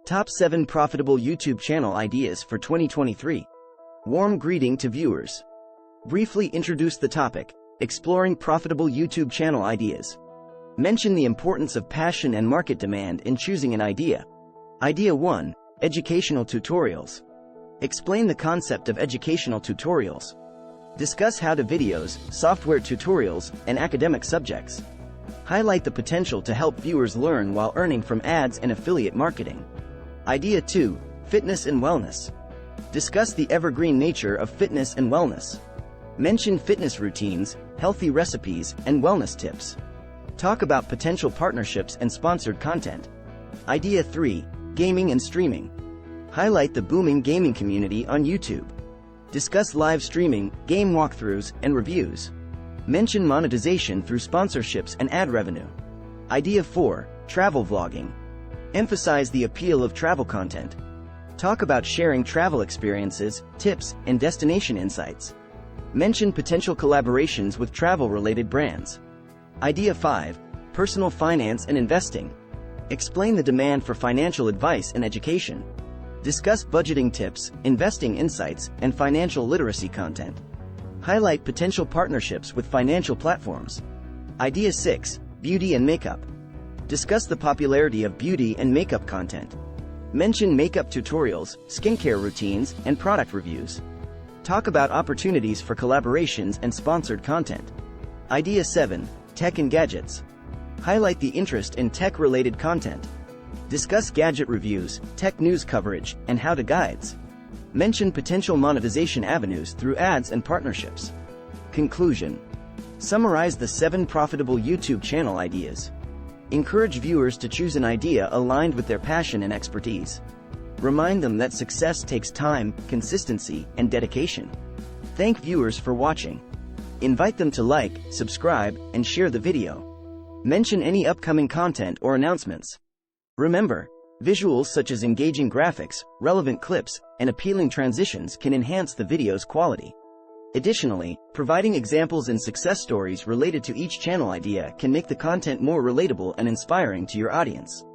Top 7 Profitable YouTube Channel Ideas for 2023. Warm greeting to viewers. Briefly introduce the topic, exploring profitable YouTube channel ideas. Mention the importance of passion and market demand in choosing an idea. Idea 1. Educational tutorials. Explain the concept of educational tutorials. Discuss how-to videos, software tutorials, and academic subjects. Highlight the potential to help viewers learn while earning from ads and affiliate marketing. Idea 2. Fitness and wellness. Discuss the evergreen nature of fitness and wellness. Mention fitness routines, healthy recipes, and wellness tips. Talk about potential partnerships and sponsored content. Idea 3. Gaming and streaming. Highlight the booming gaming community on YouTube. Discuss live streaming, game walkthroughs, and reviews. Mention monetization through sponsorships and ad revenue. Idea 4. Travel vlogging. Emphasize the appeal of travel content. Talk about sharing travel experiences, tips, and destination insights. Mention potential collaborations with travel-related brands. Idea 5. Personal finance and investing. Explain the demand for financial advice and education. Discuss budgeting tips, investing insights, and financial literacy content. Highlight potential partnerships with financial platforms. Idea 6. Beauty and makeup. Discuss the popularity of beauty and makeup content. Mention makeup tutorials, skincare routines, and product reviews. Talk about opportunities for collaborations and sponsored content. Idea 7. Tech and gadgets. Highlight the interest in tech-related content. Discuss gadget reviews, tech news coverage, and how-to guides. Mention potential monetization avenues through ads and partnerships. Conclusion. Summarize the 7 profitable YouTube channel ideas. Encourage viewers to choose an idea aligned with their passion and expertise. Remind them that success takes time, consistency, and dedication. Thank viewers for watching. Invite them to like, subscribe, and share the video. Mention any upcoming content or announcements. Remember, visuals such as engaging graphics, relevant clips, and appealing transitions can enhance the video's quality. Additionally, providing examples and success stories related to each channel idea can make the content more relatable and inspiring to your audience.